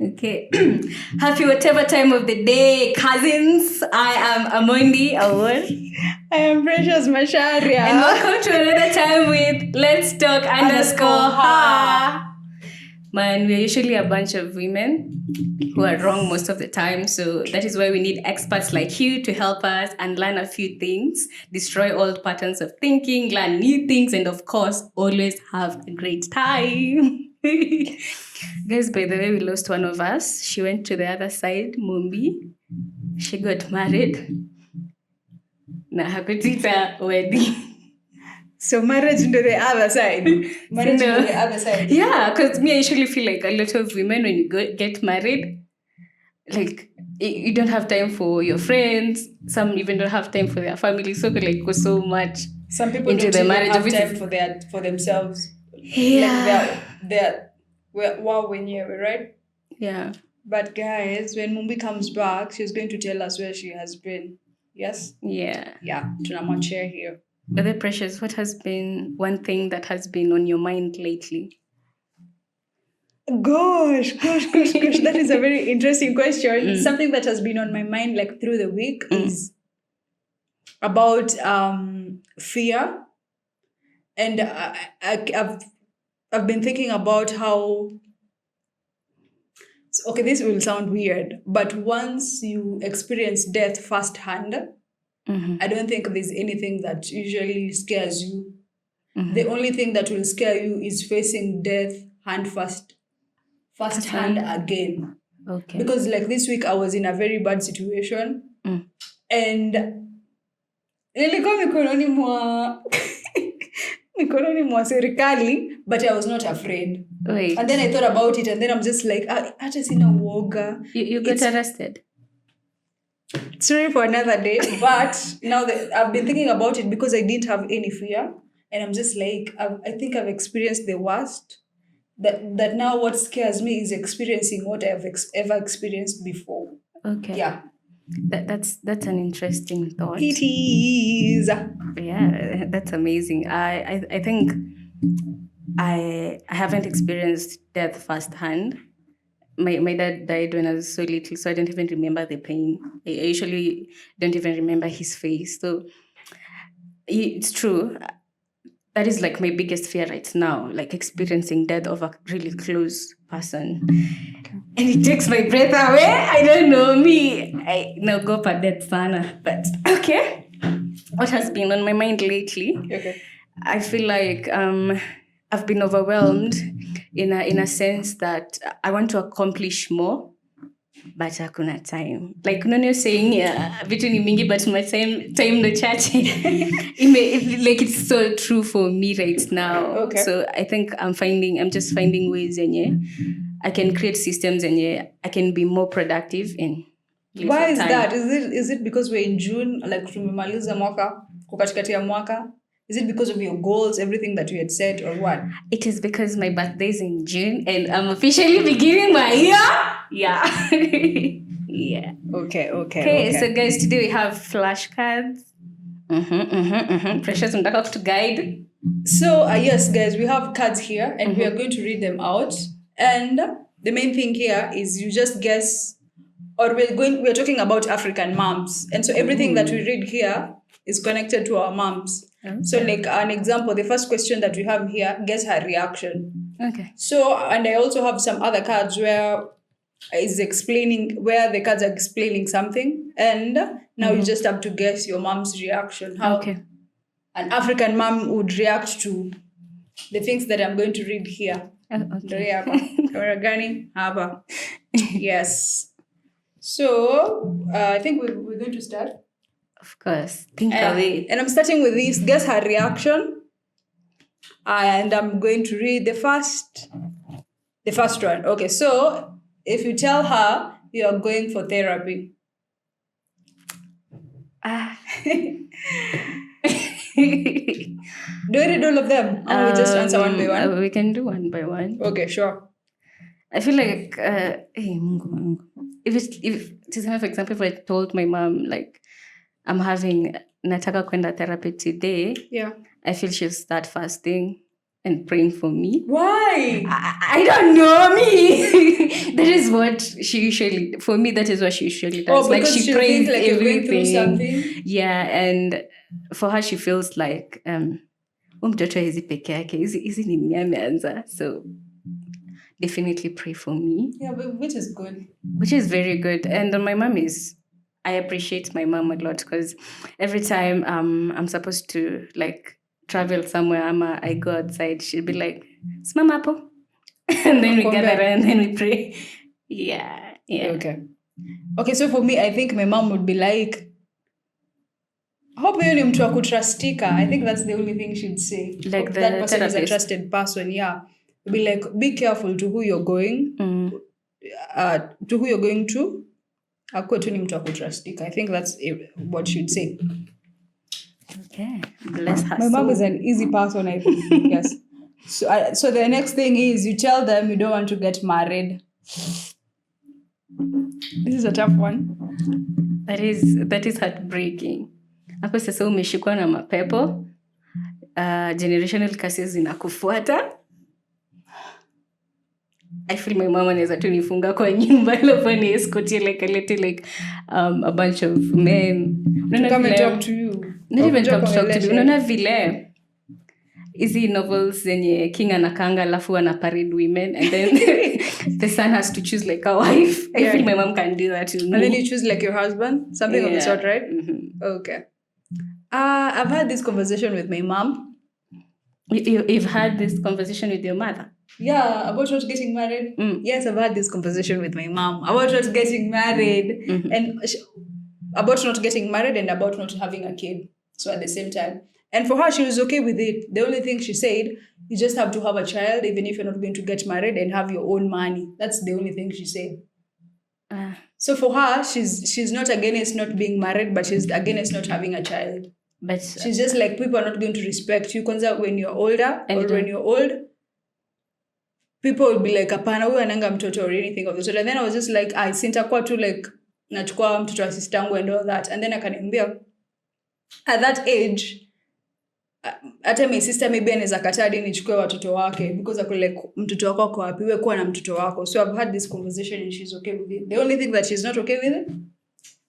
Okay. Happy whatever time of the day, cousins. I am Amondi Awor. I am Precious Masharia. And welcome to another time with Let's Talk _her. Man, we're usually a bunch of women who are wrong most of the time. So that is why we need experts like you to help us and learn a few things, destroy old patterns of thinking, learn new things, and of course, always have a great time. Guys, by the way, we lost one of us. She went to the other side, Mumbi. She got married. Na hakutita wedding. So marriage to the other side. Marriage to the other side. Yeah, because me, I usually feel like a lot of women, when you get married, like you don't have time for your friends. Some even don't have time for their family. So like go so much. Some people into don't the even marriage have time for themselves. Yeah. Wow, when you're right. Yeah. But guys, when Mumbi comes back, she's going to tell us where she has been. Yes? Yeah. Yeah. Tunamwachia here. But the Precious, what has been one thing that has been on your mind lately? Gosh. That is a very interesting question. Something that has been on my mind like through the week is about fear. And I've been thinking about how, okay, this will sound weird, but once you experience death firsthand, I don't think there's anything that usually scares you. The only thing that will scare you is facing death firsthand again. Okay. Because like this week I was in a very bad situation and nilikuwa mikononi mwa serikali, but I was not afraid. Wait. And then I thought about it and then I'm just like, hata sina uoga. You got arrested? Sorry for another day, but now that I've been thinking about it because I didn't have any fear, and I'm just like, I think I've experienced the worst. That now what scares me is experiencing what I've ever experienced before. Okay. Yeah. That's an interesting thought. It is. Yeah, that's amazing. I think I haven't experienced death firsthand. My dad died when I was so little, so I don't even remember the pain. I usually don't even remember his face. So it's true. That is like my biggest fear right now, like experiencing death of a really close person. And it takes my breath away. I don't know, me. I no go for death sana. But okay. What has been on my mind lately? Okay. I feel like I've been overwhelmed in a sense that I want to accomplish more, but hakuna time. Like you're saying, vitu ni mingi, but my time no chache. Like it's so true for me right now. Okay. So I think I'm just finding ways and I can create systems and I can be more productive in. Why is that? Is it because we're in June, like tumemaliza mwaka, kukatikati ya mwaka? Is it because of your goals, everything that you had said, or what? It is because my birthday is in June and I'm officially beginning my year. Yeah. Yeah. Okay. So guys, today we have flashcards. Precious unataka to guide. So yes, guys, we have cards here and we are going to read them out. And the main thing here is you just guess, or we're talking about African moms. And so everything that we read here is connected to our moms. Okay. So like an example, the first question that we have here, guess her reaction. Okay. So, and I also have some other cards where the cards are explaining something. And now you just have to guess your mom's reaction. How an African mom would react to the things that I'm going to read here. Okay. Yes. So, I think we're going to start. Of course. Think away. And I'm starting with this. Guess her reaction. And I'm going to read the first one. Okay, so if you tell her you are going for therapy. Do we read all of them? Or we just answer one by one? We can do one by one. Okay, sure. I feel like, if for example, if I told my mom, like, nataka kwenda therapy today, yeah, I feel she'll start fasting. and praying for me. Why? I don't know me. That is what she usually, for me, that is what she usually does. Oh, Like because she she'll prays think like you're going through everything. something. Yeah, and for her she feels like mtoto hizi peke yake hizi ni nini ameanza. So definitely pray for me. Yeah, but which is good. Which is very good. And my mom is, I appreciate my mom a lot because every time I'm supposed to like travel somewhere, I go outside, she'll be like, "Simama hapo." And then we gather and then we pray. Yeah. Okay, so for me, I think my mom would be like, hope you ni mtu wa kutrustika. I think that's the only thing she'd say. Like the that person is a therapist. trusted person, yeah. Be like, be careful to who you're going. To who you're going to. Akuwe tu ni mtu wa kutrustika. I think that's what she'd say. Okay. Bless her. My mom is an easy person, I think. Yes. So the next thing is you tell them you don't want to get married. This is a tough one. That is heartbreaking. Hapo sasa umeshikwa na mapepo. Generational curses zinakufuata. I feel my mom anaweza tu nifunga kwa nyumba alafu ni escort like a little a bunch of men. Come and talk to you. Not even come to talk to you. Unaona vile hizi novels zenye king anakanga alafu ana parade women and then the son has to choose like a wife. I feel my mom can do that to me. And then you choose like your husband? Something of the sort, right? Mm-hmm. Okay. I've had this conversation with my mom. You've had this conversation with your mother? Yeah, about not getting married. Yes, I've had this conversation with my mom about not getting married and about not getting married and about not having a kid. So at the same time. And for her, she was okay with it. The only thing she said, you just have to have a child, even if you're not going to get married and have your own money. That's the only thing she said. So for her, she's not against not being married, but she's against not having a child. But she's just like, people are not going to respect you. Kwanza when you're older or when you're old, people will be like, apana huyu ananga mtoto or anything of the sort. And then I was just like, sintakuwa tu like, nachukua mtoto wa sistangu and all that. And then akaniambia, at that age, hata my sister maybe anaweza kataa hadi nichukue watoto wake because ako like mtoto wako ako wapi, wewe kuwa na mtoto wako. So I've had this conversation and she's okay with it. The only thing that she's not okay with it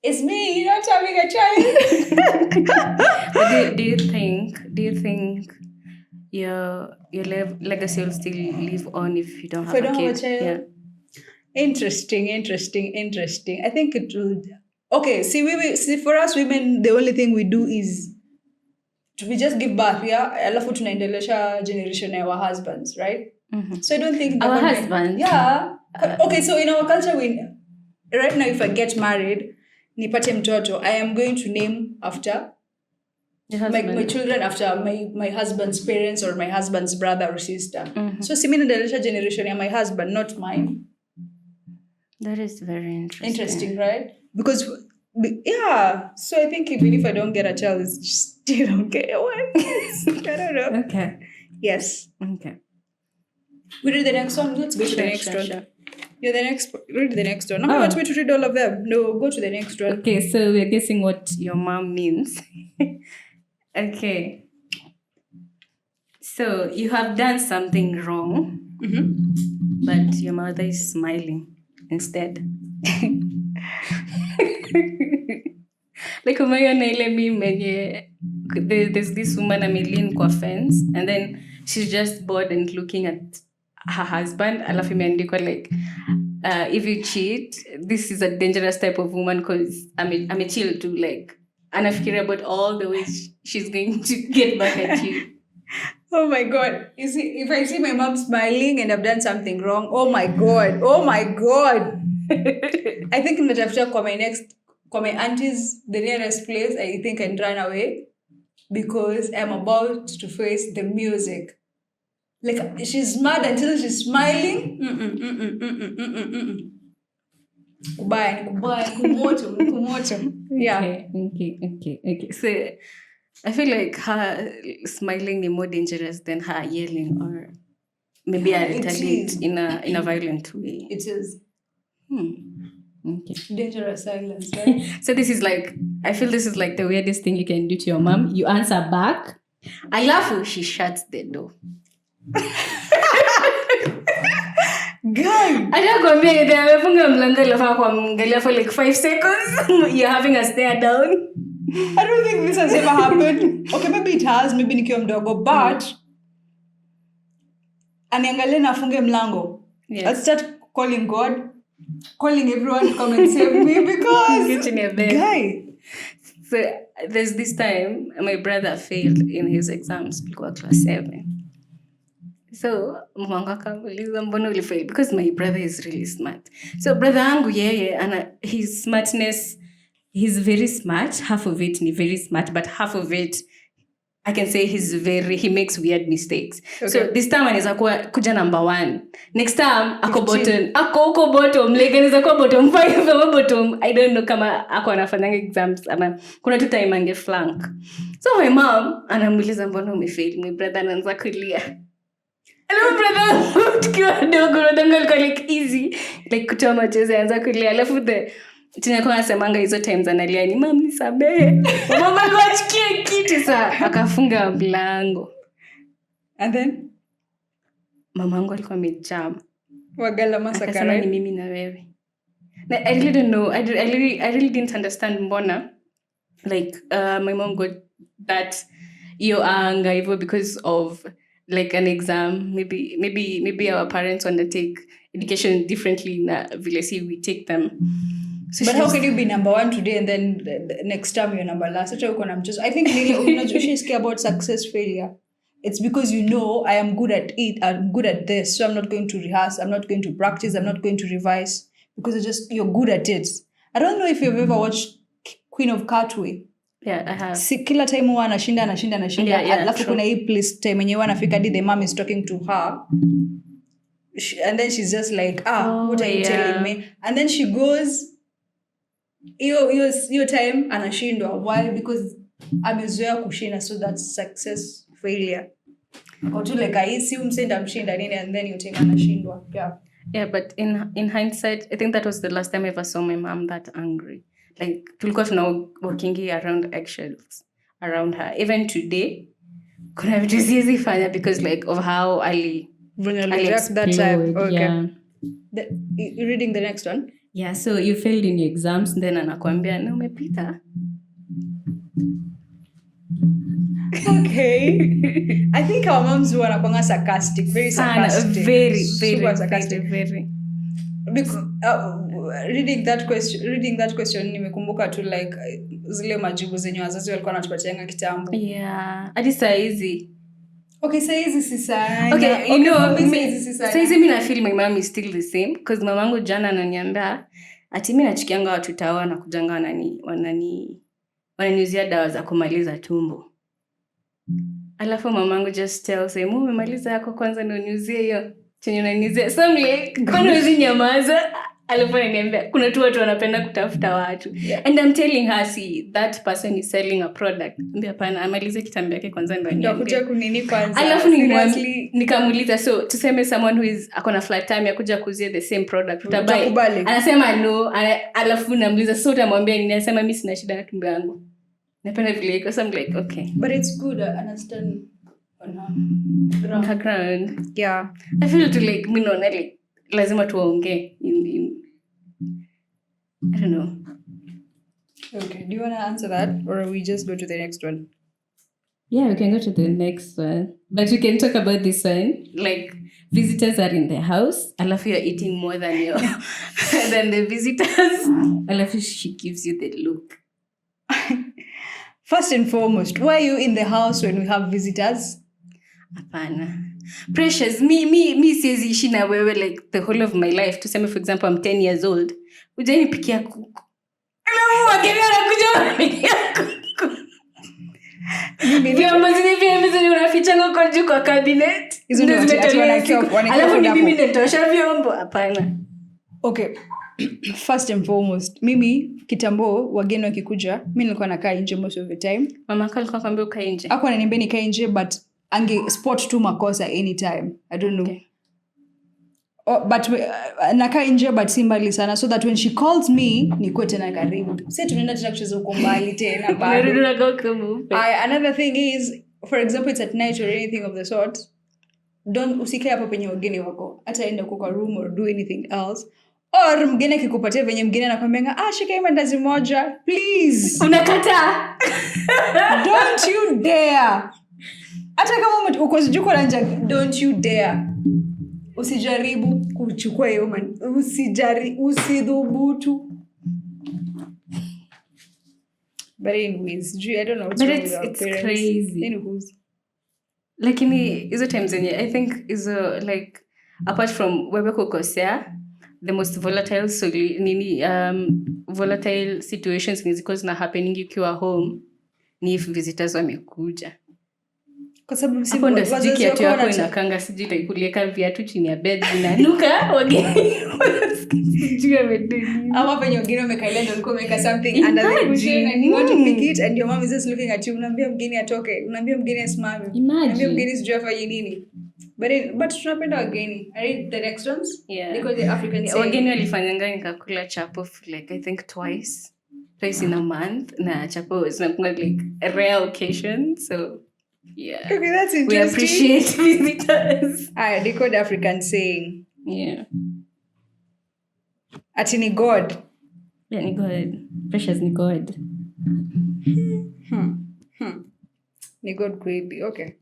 is me not having a child. do you think your legacy will still live on if you don't have a kid? Have a child? Yeah. Interesting. I think it will. Okay, see for us women, the only thing we do is we just give birth, yeah, alafu tunaendelesha generation ya our husbands, right? Mm-hmm. So I don't think our husbands. Yeah. Okay, so in our culture, right now, if I get married, nipate mtoto, I am going to name after my children after my husband's parents or my husband's brother or sister. Mm-hmm. So si naendelesha generation ya my husband, not mine. That is very interesting. Interesting, right? Because yeah, so I think even if I don't get a child, it's just you don't get one. I don't know. Okay. Yes. Okay. We read the next one. Let's go to the next one. Sure. You're the next. Read the next one. No, I want me to read all of them. No, go to the next one. Okay, so we're guessing what your mom means. Okay. So you have done something wrong, but your mother is smiling instead. Like umeiona ile meme yenye there's this woman amelin kwa fence and then she's just bored and looking at her husband alafu imeandikwa like if you cheat this is a dangerous type of woman because I'm a chill to like anafikiria about all the ways she's going to get back at you. Oh my God. You see, if I see my mom smiling and I've done something wrong, oh my God. I think natafuta kwa my auntie's, the nearest place, I think, and run away because I'm about to face the music. Like, she's mad until she's smiling. Kubaya, kumoto. Yeah. Okay. So, I feel like her smiling is more dangerous than her yelling or maybe I retaliate in a violent way. It is. Okay. Dangerous silence, right? So this is like, I feel this is like the weirdest thing you can do to your mom. You answer back. I laugh when she shuts the door. Guy, Atakwambia eti amefunga mlango alafu akamwangalia for like 5 seconds. You're having a stare down. I don't think this has ever happened. Okay, maybe it has, maybe nikiwa mdogo, but aniangalie na afunge mlango. Yes. I'll start calling God, calling everyone to come and save me because Get in your bed. guy. So there's this time my brother failed in his exams kwa class 7. So mamangu akamuuliza mbona ulifail, because my brother is really smart. So brother yangu yeye his smartness, he's very smart, half of it ni very smart, but half of it I can say he makes weird mistakes. Okay. So this time anaweza kuja number 1. Next time ako bottom, like anaweza kuwa bottom 5 ama bottom, I don't know kama ako anafanya exams ama kuna tu time ange flunk. So my mom anamuuliza mbona umefail, my brother anaanza kulia. Hello brother, tukiwa dogo alikuwa like easy, like kutoa machozi anaanza kulia, alafu tunakuwa nasemanga hizo times analia ni mama nisamehe. Mama akachikia kiti saa akafunga mlango. And then Mamangu alikuwa amejam. Wagala masakara. Akasema ni mimi na wewe. I really don't know. I really didn't understand mbona. Like my mom got that hiyo anger hivyo because of like an exam. Maybe our parents undertake education differently na vile si we take them. So but how can you be number 1 today and then the next time you're number last? I think she's care about success, failure. It's because you know I am good at it, I'm good at this, so I'm not going to rehearse, I'm not going to practice, I'm not going to revise, because you're good at it. I don't know if you've ever watched Queen of Cartway. Yeah, I have. Kila time huwa anashinda. Yeah, alafu kuna hii place time yenyewe anafika the mom is talking to her. And then she's just like, what are you telling me? And then she goes, hiyo time anashindwa. Why? Because amezoea kushinda, so that's success, failure. Or to like aisi umsenda mshinda nini, and then you think anashindwa. Yeah, but in hindsight, I think that was the last time I ever saw my mom that angry. Like tulikuwa tuna walking around eggshells around her. Even today, kuna vitu siwezi fanya because like of how Ali react that time. Okay. Yeah. You're reading the next one? Yeah, so you failed in your exams, then anakuambia na umepita. Okay. I think our moms wanakuanga sarcastic, very sarcastic. Very super sarcastic. Very. Because reading that question nimekumbuka tu like zile majibu zenye wazazi walikuwa wanatupatianga kitambo. Yeah, hadi saa hizi. Okay, saa hizi si sana. Okay, you know, saa hizi mimi na feel my mom is still the same because mamangu jana ananiambia ati mimi nachukianga watu tawa na kujanga wananiuzia dawa za kumaliza tumbo. Alafu mamangu just tells him, umemaliza yako kwanza ndio uniuzie hiyo. Chenye unaniuzia. So like, kwani hizi nyamaza? Alafu ananiambia kuna tu watu wanapenda kutafuta watu. Yeah. And I'm telling her, see, that person is selling a product. Mbia pana, amalize kitambi yake kwanza ndio aniambie. Ndio kuja kunini kwanza. Alafu nikamuuliza, so tuseme someone who is akona flat time ya kuja kuuzia the same product. Utakubali? Anasema no, alafu namuuliza so utamwambia nini? Anasema mimi sina shida na tumbo yangu. Napenda vile iko, so I'm like, okay. But it's good, I understand on her ground. Yeah. I feel to like, mimi naona like lazima tuongee I don't know. Okay, do you want to answer that or we just go to the next one? Yeah, we can go to the next one. But we can talk about this one. Like, visitors are in the house. Alafu you're eating more than than the visitors. Alafu she gives you the look. First and foremost, why are you in the house when we have visitors? Apana. Precious, me siwezi ishi na wewe like the whole of my life. Tuseme for example, I'm 10 years old. Hujanipikia kuku. Alafu wageni wanakuja kuku. Vyombo unafichanga huko juu kwa cabinet. Alafu ni mimi netosha vyombo. Hapana. Okay. First and foremost, mimi kitambo wageni wakikuja, mimi nilikuwa nakaa nje most of the time. Mama yako alikuwa kwambia ukae nje. Hakuwa ananiambia nikae nje but ange spot tu makosa anytime. I don't know. Okay. But nakaa nje but si mbali sana so that when she calls me nikuwe tena karibu. Sasa tunaenda tena kucheza huko mbali tena bado. Another thing is, for example, it's at night or anything of the sort. don't usikae hapo penye wageni wako, hata enda kwa room or do anything else. Or mgeni akikupatia venye mgeni anakwambia shika hii mandazi moja please, unakataa. don't you dare. Hata kama uko juko la njaa, don't you dare. Usijaribu kuchukua hiyo usidhubutu. But anyways, I don't know what's wrong with our parents. It's crazy. Anyways. Lakini hizo times zenye I think is like apart from wewe kukosea, the most volatile volatile situations ni ziko zina happening ukiwa home ni if visitors wamekuja. Kwa sababu hapo ndo sijui kiatu yako inakanga, sijui utaikulieka viatu chini ya bed zinanuka wageni sijui wamedeni ama penye wageni wamekalia ndo ulikuwa umeweka something under the cushion and you want to pick it and your mom is just looking at you. Unaambia mgeni atoke, unaambia mgeni asimame, unaambia mgeni sijui afanye nini. But tunapenda wageni. I read the next ones. Yeah. Because the African saying. Wageni walifanyanga nikakula chapo like I think twice in a month. Na chapo zinakunga like a rare occasion. So yeah. Okay, that's interesting. We appreciate visitors. They called African saying. Yeah. Ati ni God. Yeah, ni God. Precious ni God. Ni God kweli. Okay.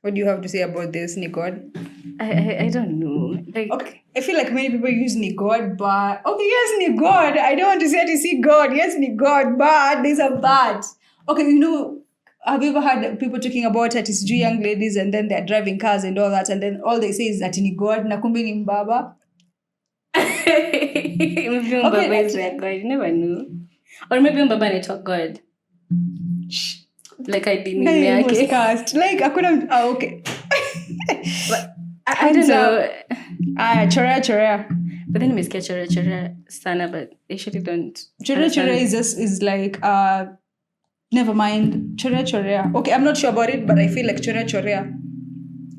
What do you have to say about this, Nicod? I don't know. Like, okay. I feel like many people use Nicod, but okay, yes, Nicod. I don't want to say to see God. Yes, Nicod, but there's a but. Okay, have you ever heard people talking about it? It's young ladies and then they're driving cars and all that, and then all they say is that Nicod, na kumbe ni mbaba. Maybe mbaba is like God. You never know. Or maybe mbaba anaitwa God. Like I didn't know. Cast. Like hakuna okay. But I don't know. Chorea. But then nimesikia chorea sana, but I usually don't. Chorea is like never mind. Chorea. Okay, I'm not sure about it, but I feel like chorea.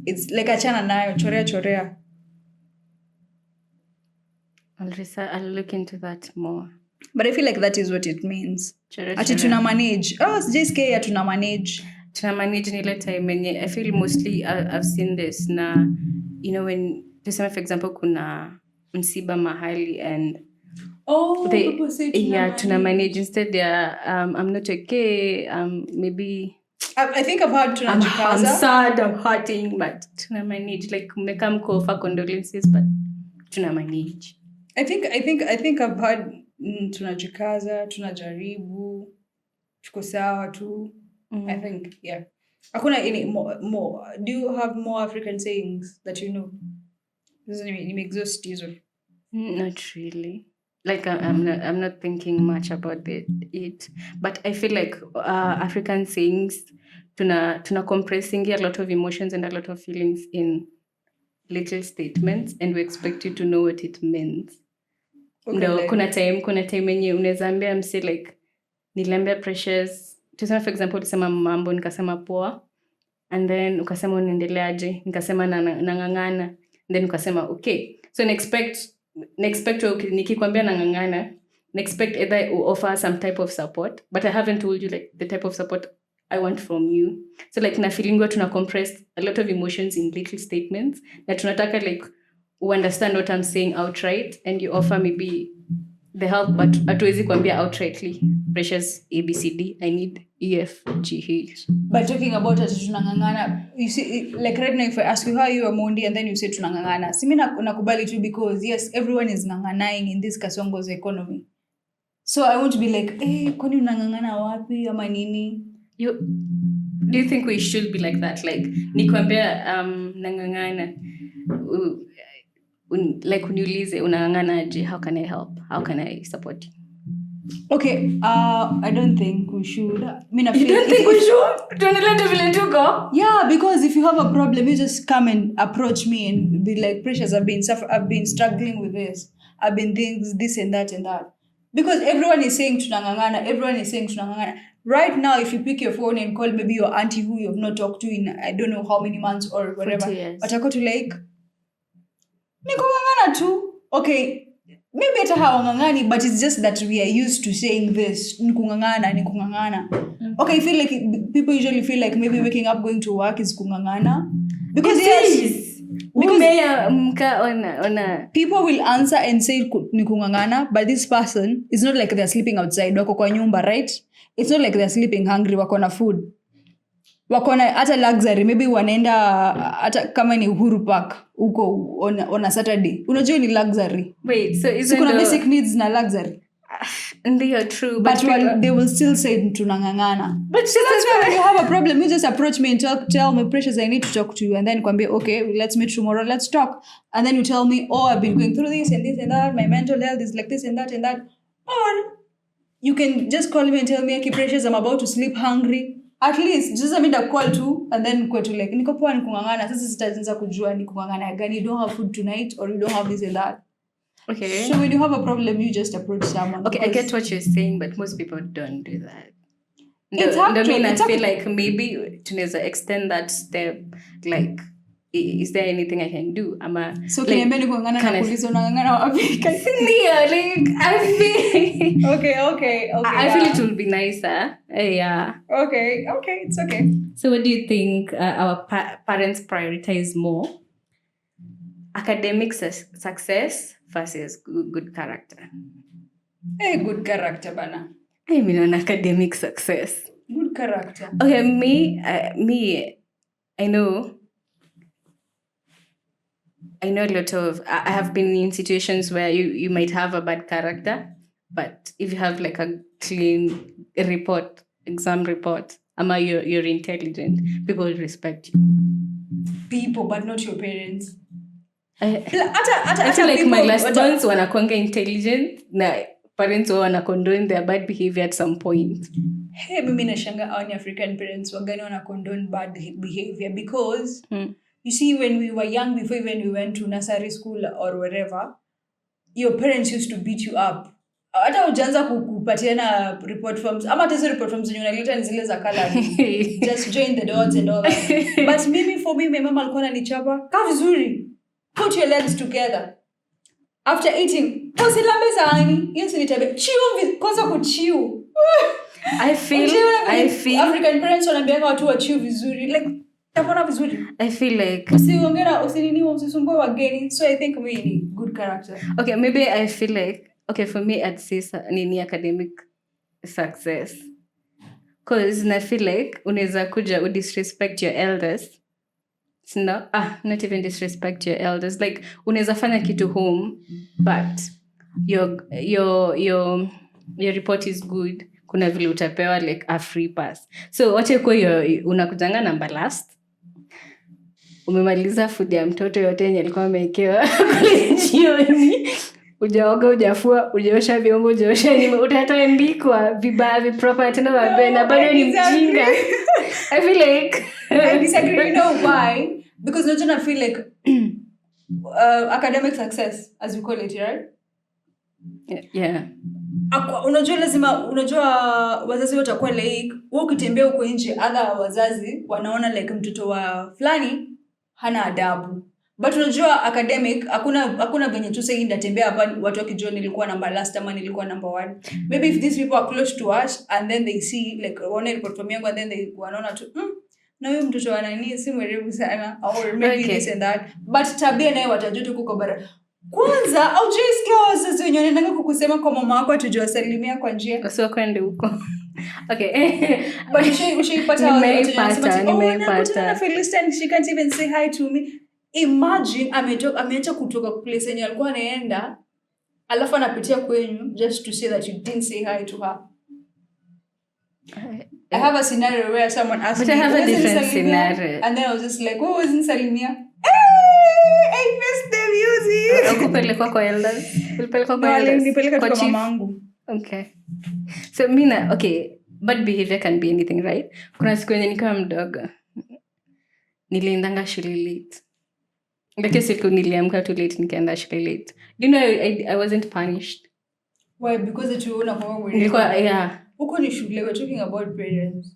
It's like achana nayo chorea. I'll look into that more. But I feel like that is what it means. Ati tuna manage. Sijaisikia tuna manage. Tuna manage ni ile time yenye I feel mostly I've seen this na when tuseme for example kuna msiba mahali and people say tuna manage instead I'm not okay, maybe I think I've heard tunajikaza. I'm sad, I'm hurting, but tuna manage, like mmeka mko offer condolences but tuna manage. I think I've heard tunajikaza, tunajaribu, tuko sawa tu. I think, yeah. Hakuna any more. Do you have more African sayings that you know? This is exhaust hizo. Not really. Like I'm not thinking much about it, but I feel like African sayings tuna compressing a lot of emotions and a lot of feelings in little statements, and we expect you to know what it means. Okay, no, like, kuna time yenye unaweza ambia mse like niliambia Precious, tuseme for example ulisema mambo nikasema poa, and then ukasema unaendeleaje, nikasema nangangana, then ukasema okay. So expect nikikwambia nangangana, expect either you offer some type of support, but I haven't told you like the type of support I want from you. So like na feeling tuna compress a lot of emotions in little statements na tunataka like you understand what I'm saying outright, and you offer maybe the help, but hatuwezi kuambia outrightly Precious ABCD, I need EFGH. But talking about it tunangangana, you see, like right now if I ask you how you are Mondi and then you say tunangangana, simi nakubali tu because yes, everyone is nganganaing in this Kasongo's economy. So I want to be like, kwani unangangana wapi ama nini? Do you think we should be like that? Like nikwambia nangangana, like uniulize unanganganaje, how can I help? How can I support you? Okay, I don't think we should. You don't think we should? Tuendelee vile tuko? Yeah, because if you have a problem, you just come and approach me and be like, Precious, I've been struggling with this. I've been doing this and that and that. Because everyone is saying tunangangana. Right now, if you pick your phone and call maybe your auntie who you have not talked to in I don't know how many months or whatever, but I go to like, nikungangana too. Okay, maybe hata hawangangani, but it's just that we are used to saying this, nikungangana. Okay, I feel like people usually feel like maybe waking up going to work is kungangana, because people will answer and say nikungangana, but this person is not like they're sleeping outside, wako kwa nyumba, right? It's not like they're sleeping hungry, wako na food, wako na hata luxury, maybe wanaenda hata kama ni Uhuru Park huko on a Saturday, unajua ni luxury. Wait, so isn't kuna basic needs na luxury? They are true, but they will still say tunangangana. But so that's why when you have a problem, you just approach me and tell me, Precious, I need to talk to you, and then kwambie, okay, let's meet tomorrow, let's talk. And then you tell me, oh, I've been going through this and this and that, my mental health is like this and that and that. Or you can just call me and tell me, okay, Precious, I'm about to sleep hungry. At least just a call too, and then go to like niko poa nikungangana, sasa sitaanza kujua nikungangana gani, you don't have food tonight or you don't have this and that. Okay. So when you have a problem, you just approach someone. Okay, I get what you're saying, but most people don't do that. I feel like maybe tunaweza extend that step. Like, is there anything I can do? So can you nikungangana na kuuliza unangangana wapi? Like I feel. Okay. I feel it will be nicer. Yeah. Okay, it's okay. So what do you think our parents prioritize more? Academic success versus good character? Hey, good character, bana. I mean, on academic success. Good character. Okay, me, I know a lot of, I have been in situations where you might have a bad character, but if you have like a clean exam report, you're intelligent, people will respect you. People, but not your parents. I feel like my last ones wanakuanga intelligent na parents wao wanacondone their bad behavior at some point. Hey, mimi nashanga our African parents wagani wanacondone bad behavior because you see, when we were young, before even we went to nursery school or wherever, your parents used to beat you up. Hata ujanza kupatiana report forms, ama hizo report forms zenye unaleta ni zile za color. Just join the dots and all that. But for me, my mama alikuwa ananichapa, kaa vizuri. Put your legs together. After eating, usilambe sahani. Hiyo ni tabia. Chew, kwanza kuchew. I feel African parents wanaambianga watu wa chew vizuri. Like, tapona vizuri. I feel like usisumbue wageni. So I think we need good character. Okay, maybe I feel like, okay, for me I'd say nini academic success. Because I feel like unaweza kuja disrespect your elders. No, not even disrespect your elders. Like unaweza fanya kitu home, but your report is good. Kuna vile utapewa like a free pass. So wache kwa unakujanga number last. Umemaliza food ya mtoto yote yenye alikuwa amewekewa kule jioni. Ujaoga, ujafua, ujaosha vyombo, ujaosha nini, utataandikwa vibaya proper tena na bado ni mjinga. I feel like I disagree. You know why? Because I feel like academic success, as we call it, right? Yeah. Unajua wazazi watakuwa like, wewe ukitembea huko nje, other wazazi wanaona like mtoto wa fulani hana adabu. But unajua academic, hakuna venye tu say ndatembea hapa watu wakijua nilikuwa number last ama nilikuwa number 1. Maybe if these people are close to us and then they see like one report from yangu and then they wanaona tu na huyu mtoto wa nani si mwerevu sana or maybe this and that, but tabia naye watajua tu kuko bara. Kwanza au jisikia wazazi wenyewe wanaenda kukusema kwa mama wako atujua salimia kwa njia sio kwende huko. Okay. But ushaipata nimepata na Philistine, she can't even say hi to me. Imagine ameacha kutoka place yenye alikuwa anaenda alafu anapitia kwenyu just to say that you didn't say hi to her. I have a scenario where someone asked me, I have a different scenario. And then I was just like, what was in Salimia? Hey, I missed the music. Ukupelekwa kwa elders? Ulipelekwa kwa elders? No, nilipeleka kwa mamangu. Okay. So okay, bad behavior can be anything, right? Kuna siku yenye nikiwa mdogo. Niliendanga shule late. Like siku niliamka too late nikaenda shule late. You know, I wasn't punished. Why? Because it you nilikuwa yeah. Uko ni shule, we're talking about parents.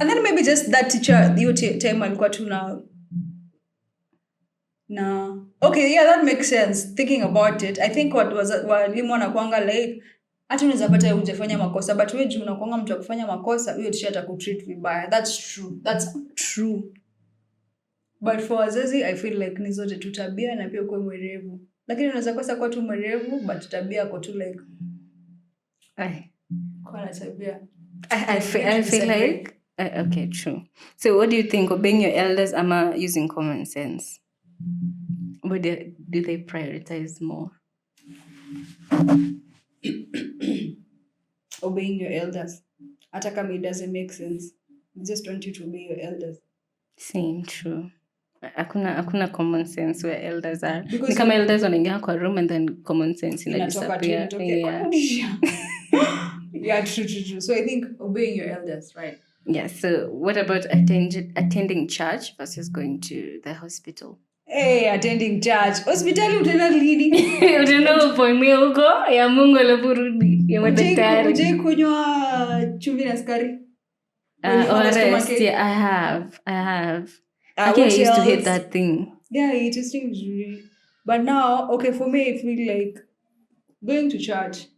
And then maybe just that teacher, your time alikuwa tu na Okay, yeah, that makes sense. Thinking about it, I think what was walimu wanakuanga like hata unaweza pata hujafanya makosa but wewe juu unakuanga mtu wa kufanya makosa, huyo tisha atakutreat vibaya. That's true. That's true. But for wazazi I feel like ni zote tu tabia na pia ukuwe mwerevu. Lakini unaweza kosa kuwa tu mwerevu but tabia yako tu like kwa na tabia. I feel like okay, true. So what do you think, obeying your elders ama using common sense? What do they prioritize more? Obeying your elders. Hata kama it doesn't make sense. I just want you to obey your elders. Same, true. Hakuna common sense where elders are. Ni kama elders wanaingia kwa room and then common sense inadisappear. Yeah, true. So I think obeying your elders, right? Yeah, so what about attending church versus going to the hospital? Hey, attending church. Hospitali utaenda lini? Utaenda uponye huko ya Mungu alafu rudi ya madaktari. Ujai kunywa chumvi na sukari? ORS, yeah, I have. I used to hate that thing. Yeah, it just seems really. But now, okay, for me, I feel like going to church.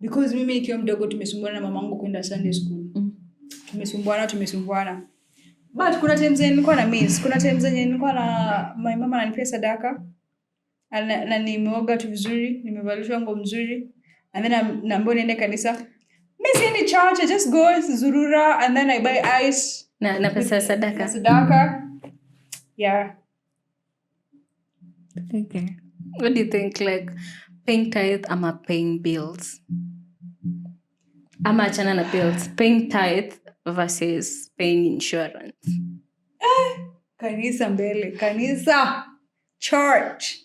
Because mimi nikiwa mdogo tumesumbuana na mamangu kwenda Sunday school. Tumesumbuana. But kuna times nilikuwa na miss. Kuna times nilikuwa na my mama ananipea sadaka. Na nimeoga tu vizuri, nimevalishwa nguo mzuri. And then naambiwa niende kanisa. Mimi siendi church, I just go zurura and then I buy ice. Na pesa sadaka. Sadaka. Yeah. Okay. What do you think, like paying tithe ama paying bills? Ama achana na bills. Paying tithe versus paying insurance. Kanisa mbele. Kanisa. Church.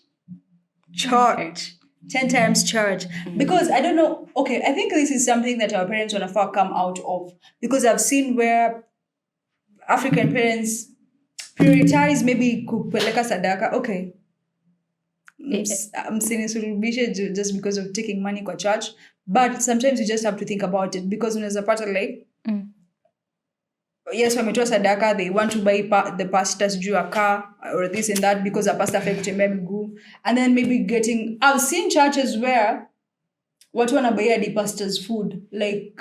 10 times church. Because I don't know. Okay, I think this is something that our parents want to come out of. Because I've seen where African parents prioritize maybe kupeleka sadaka. Okay. Msinisulubishe just because of taking money kwa church. But sometimes you just have to think about it. Because unaweza pata like yes, wametoa sadaka, they want to buy the pastors juu a car or this and that because a pastor afai kutembea miguu. And then maybe I've seen churches where watu wanabaia the pastors food like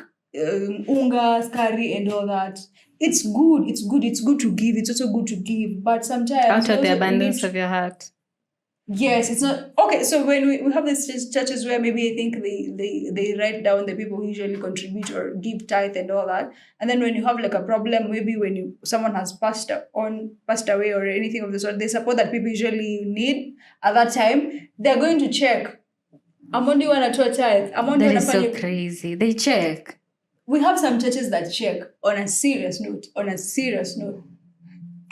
unga, skari and all that. It's good to give. It's also good to give. But sometimes out of the abundance of your heart. Yes, it's not okay. So when we have these churches where maybe I think they write down the people who usually contribute or give tithe and all that, and then when you have like a problem, maybe when someone has passed away or anything of the sort, they support that people usually need at that time. They're going to check. Amondi wanatoa tithe. That is so crazy. They check. We have some churches that check on a serious note.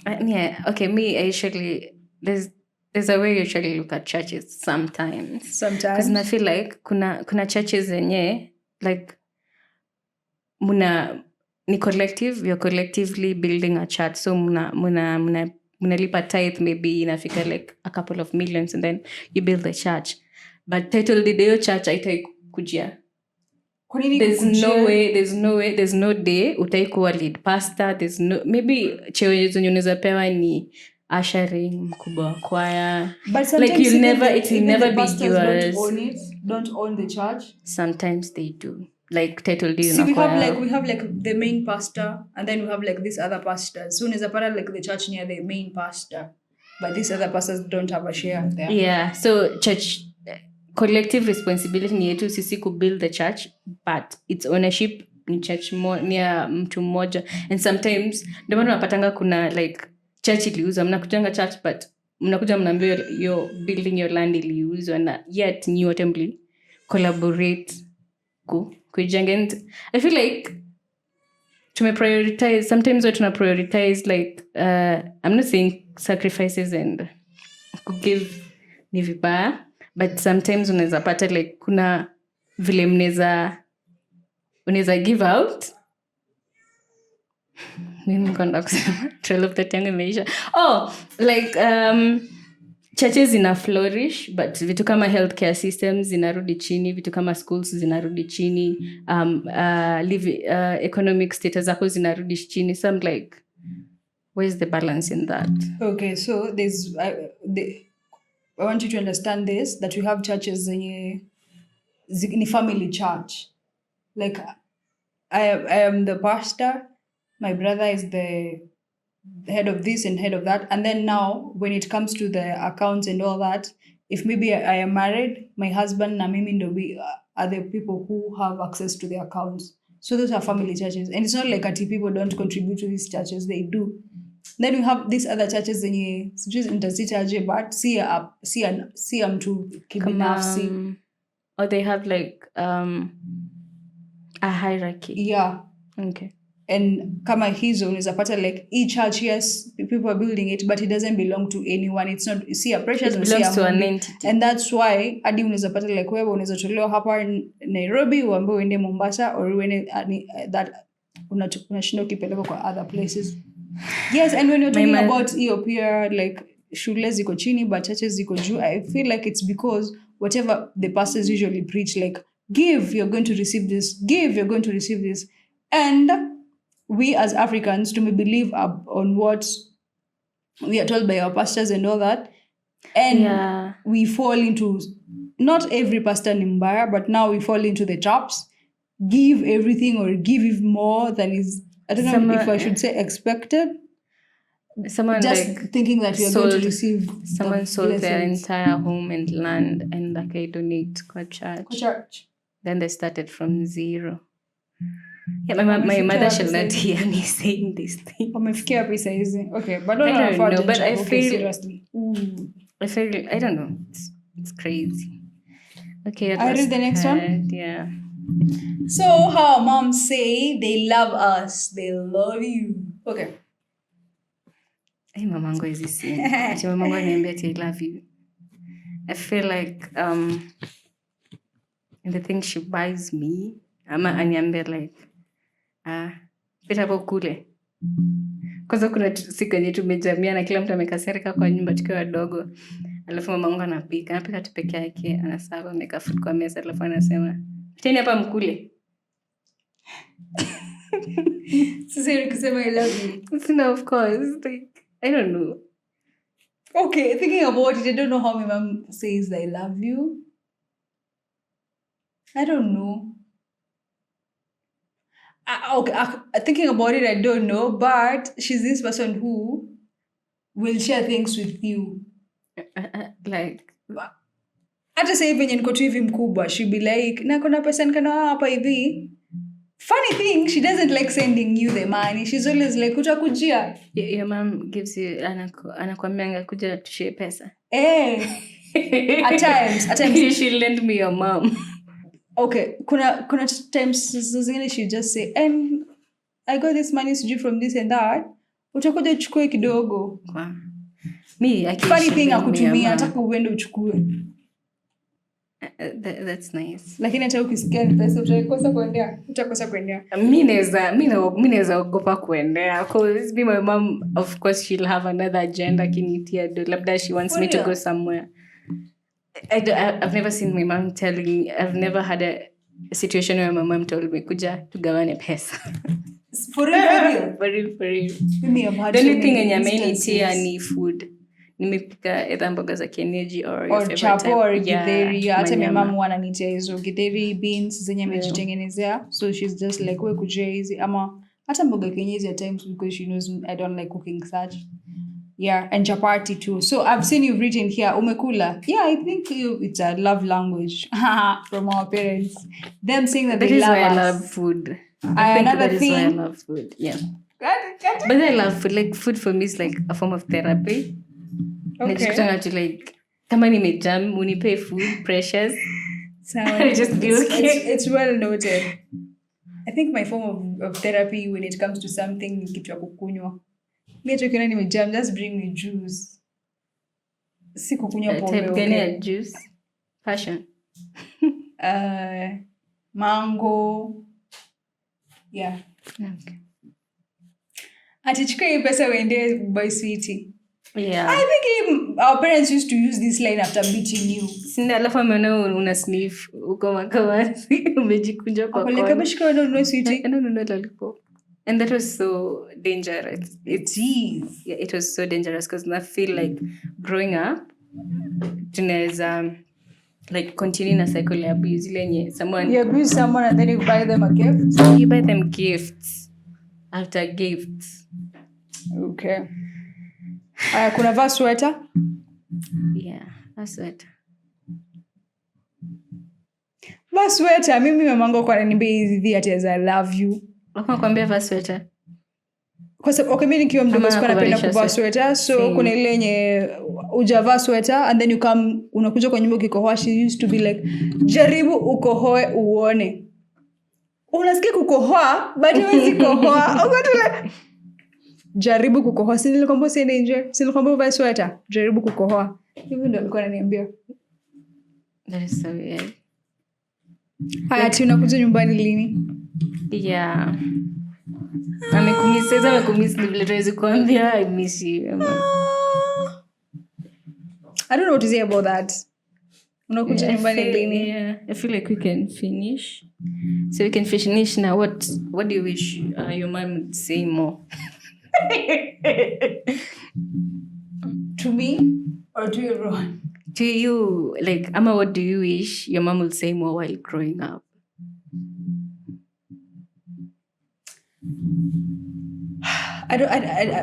Yeah. Okay. Me, I usually there's a way you usually look at churches sometimes. Because I feel like kuna churches zenye like ni collective, you're collectively building a church. So munalipa tithe maybe inafika like a couple of millions and then you build the church. But title deed yo church haitakujia. There's no day utaikuwa lead pastor. There's no maybe cheo zenye unaweza pewa ni ushering, mkubwa wa kwaya. But like it will never be yours. Don't own the church. Sometimes they do. Like title deed. See, we have like the main pastor and then we have like these other pastors. So unaweza pata like the church near the main pastor, but these other pastors don't have a share there. Yeah, so church collective responsibility ni yetu sisi ku build the church, but its ownership ni church ni ya mtu mmoja. And sometimes ndio maana unapatanga kuna like church iliuzwa, mnakutanga church but mnakuja mnaambia you're building your land iliuzwa na yet ni wote mli collaborate kujenga. And I feel like prioritize sometimes what tuna prioritize like I'm not saying sacrifices and give ni vibaya, but sometimes unaweza pata like kuna vile unaweza give out. Nini kwenda kusema? Trail of the tongue imeisha. Like churches zina flourish, but vitu kama healthcare systems zinarudi chini, vitu kama schools zinarudi chini, economic status zako zinarudi chini. So I'm like, where's the balance in that? Okay, so there's I want you to understand this, that we have churches zenye ni family church. Like I am the pastor, my brother is the head of this and head of that. And then now, when it comes to the accounts and all that, if maybe I am married, my husband na mimi ndo are the people who have access to the accounts. So those are family churches. And it's not like ati people don't contribute to these churches, they do. Then we have these other churches zenye sijui nitazitaje, but si ya mtu kibinafsi. Or they have like a hierarchy. Yeah. Okay. And kama hizo unaweza pata like each church, yes, people are building it, but it doesn't belong to anyone. It's not, see a precious, it belongs to an entity. And that's why hadi unaweza pata like wewe unaweza tolewa hapa Nairobi uambiwe uende Mombasa, or uende that unashinda ukipelekwa kwa other places. Yes, and when you're talking about Ethiopia, like shule ziko chini but churches ziko juu, I feel like it's because whatever the pastors usually preach, like give, you're going to receive this, give, you're going to receive this. And we as Africans to believe on what we are told by our pastors and all that. And we fall into, not every pastor ni mbaya, but now we fall into the traps. Give everything or give even more than is, I don't know if I should say expected. Someone just like thinking that you're going to receive. Someone sold their entire home and land and like I donate to church. Then they started from zero. Yeah, my mother shall not hear me saying this thing. Okay, but I don't know, but I feel seriously. I don't know. It's crazy. Okay, I read the next one. Yeah. So how moms say they love us, they love you. Okay. Hey, mamangu is this thing. Mamangu aniambia I love you. I feel like the thing she buys me, ama aniambia like pita hapo kule. Kwanza kuna siku yenye tumejamia na kila mtu amekasirika kwa nyumba tukiwa wadogo. Alafu mamangu anapika tu peke yake, anasava ameweka food kwa meza, alafu anasema piteni hapa mkule. Sasa nikisema I love you. No, of course. Like, I don't know. Okay, thinking about it, I don't know how my mom says I love you. I don't know. Thinking about it, I don't know, but she's this person who will share things with you. Like, hata sasa hivi niko tu hivi mkubwa, she'll be like, na kuna pesa nikana hapa hivi. Funny thing, she doesn't like sending you the money. She's always like, utakujia. Your mom gives you, anakuambianga kuja tushare pesa. At times. She'll lend me your mom. Okay, kuna times zingine she just say, and I got this money sijui from this and that. Utakuja uchukue kidogo. Wow. Me, funny thing akutumia, nataka uende uchukue. That's nice. Lakini hata ukisikia pesa utakosa kuendea. Mimi naweza ogopa kuendea because my mom, of course, she'll have another agenda kinitia do. Labda she wants me to go somewhere. I've never seen my mom telling. I've never had a situation where my mom told me kuja tugawane pesa. For real. For real. The only thing yenye amenitia ni food. Nimepika either mboga za kienyeji or chapo or githeri. Hata my mom wananitia hizo githeri beans zenye amejitengenezea. So she's just like we kujia hizi ama hata mboga kienyeji at times because she knows I don't like cooking such. Yeah, and chapati too. So I've seen you've written here umekula. Yeah, I think it's a love language from our parents. Them saying that they love us. I love food. Another thing. That is why I love food. Yeah. But I love food. Like food for me is like a form of therapy. Okay. To like, kama nimejam, unipe food, precious. So I just be okay. It's well noted. I think my form of therapy when it comes to something ni kitu ya kukunywa. Mimi tukiona nimejam, just bring me juice. Si kukunywa pombe. Type gani ya juice? Passion. Mango. Yeah. Okay. Atichukue hii pesa uende buy sweetie. Yeah. I think our parents used to use this line after beating you. Sina alafu ameona una sniff uko makamasi umejikunja kwa kona. Apeleka bashika wewe ununue sweetie. No lollipop. And that was so dangerous. It is. Yeah, it was so dangerous because I feel like growing up, tunaweza like continue na cycle ya abuse ile yenye someone You abuse someone and then you buy them a gift. you buy them gifts after gifts. Okay. Kuna vaa sweater? Yeah, that's it. Vaa sweater. Mimi mamangu kwa ananiambia hivi ati I love you. Nakwambia vaa sweater. Kwa sababu okay, mimi nikiwa mdogo sikuwa napenda kuvaa sweater, so kuna ile yenye ujavaa sweater and then you come unakuja kwa nyumba ukikohoa. She used to be like, jaribu ukohoe uone. Unasikia kukohoa but huwezi kohoa. Ukatule jaribu kukohoa. Si nilikwambia usiende nje? Si nilikwambia uvae sweater? Jaribu kukohoa. Hivi ndio alikuwa ananiambia. That is so weird. Ati unakuja nyumbani lini? Yeah. Amekumisa vile tuwezi kuambia I miss you. I don't know what to say about that. Unakuja nyumbani lini? Yeah, I feel like we can finish. So we can finish now. What do you wish your mom would say more? To me or to everyone? To you, like, Ama, what do you wish your mom would say more while growing up?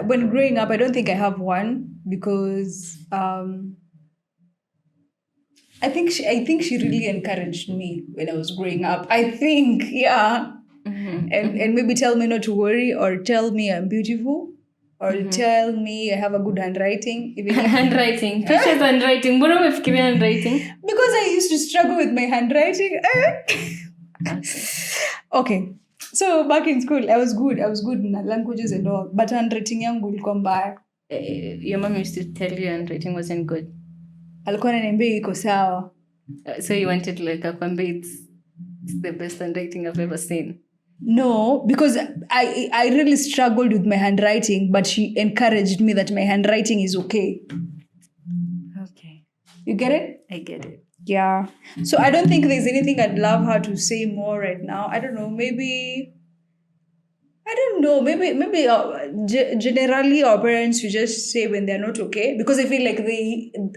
When growing up, I don't think I have one because I think she really encouraged me when I was growing up. I think, yeah. Mm-hmm. And maybe tell me not to worry or tell me I'm beautiful or tell me I have a good handwriting. Handwriting. Precious handwriting. Mbona umefikiria handwriting? Because I used to struggle with my handwriting. Okay. So back in school, I was good in languages and all. But handwriting yangu ilikuwa mbaya. Your mom used to tell you handwriting wasn't good? Alikuwa ananiambia iko sawa. So you wanted like akwambia it's the best handwriting I've ever seen? No, because I really struggled with my handwriting, but she encouraged me that my handwriting is okay. Okay. You get it? I get it. Yeah. So I don't think there's anything I'd love her to say more right now. I don't know. Maybe generally our parents should just say when they're not okay, because I feel like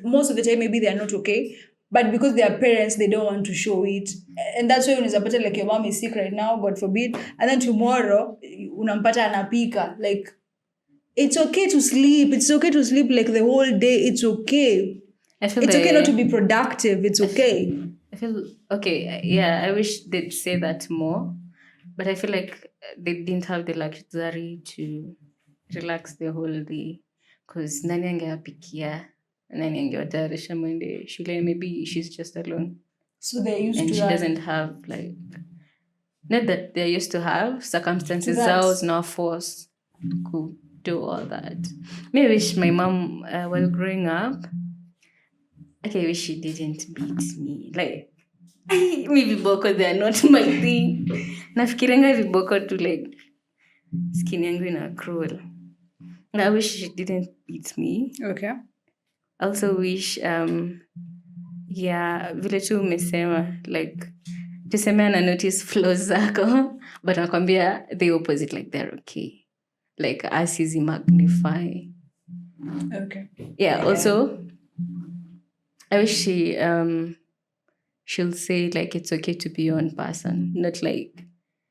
most of the time maybe they're not okay, but because they are parents, they don't want to show it. And that's why when it's a like your mom is sick right now, God forbid, and then tomorrow unampata anapika. Like, it's okay to sleep. It's okay to sleep like the whole day. It's okay. It's okay not to be productive. It's okay. I feel okay. Yeah, I wish they'd say that more, but I feel like they didn't have the luxury to relax the whole day, because nani angewapikia, nani angewatayarisha mwende shule. Maybe she's just alone, so they're used and to she that. doesn't have like, not that they're used to have circumstances zao no force could do all that. Maybe I wish my mom while growing up, okay, I wish she didn't beat me. Like, maybe viboko, they are not my thing. Nafikiranga viboko to like skin yangu ina cruel. I wish she didn't beat me. Okay. I also wish vile tu umesema, like tuseme ana notice flaws zako but nakwambia the opposite, like they're okay, like as easy magnify. Okay. Yeah, also I wish she'll say like it's okay to be your own person, not like,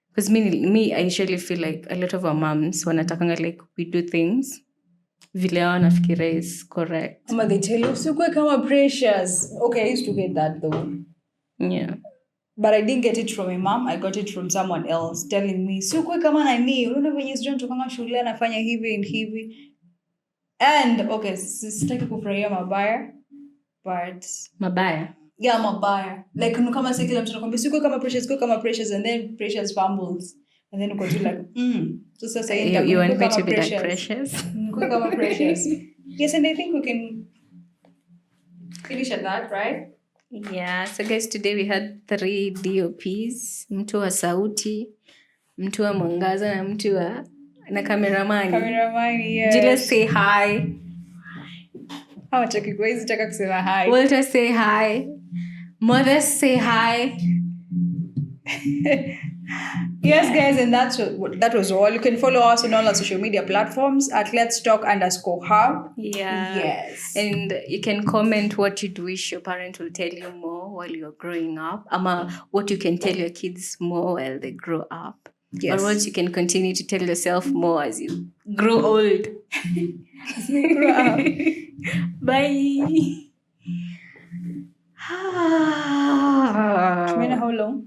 because me I usually feel like a lot of our moms wanatakanga like we do things vile wanafikiria is correct. Ama they tell you usikue kama Precious. Okay, I used to get that though. Yeah. But I didn't get it from my mom. I got it from someone else telling me, usikue kama nani, unaona venye sijui tokanga shule anafanya hivi and hivi. And okay, sitaki kufurahia mabaya, but Mabaya. Yeah, mabaya. Like kama sasa kila mtu anakuambia usikue kama Precious, and then Precious fumbles. And then uko tu like, so sasa you want me to be like Precious? Kama Precious. Yes, and I think we can finish at that, right? Yeah, so guys, today we had 3 DOPs, mtu wa sauti, mtu wa mwangaza na mtu wa na kameramani. Kameramani, yes. Julius, say hi. Hawataki kwezi taka kusema hi. Walter, say hi. Mother, say hi. Yes, guys, and that was all. You can follow us on all our social media platforms at Let's Talk _Hub. Yeah. Yes. And you can comment what you'd wish your parent will tell you more while you're growing up. What you can tell your kids more while they grow up. Yes. Or what you can continue to tell yourself more as you grow old. Grow up. Bye. How long?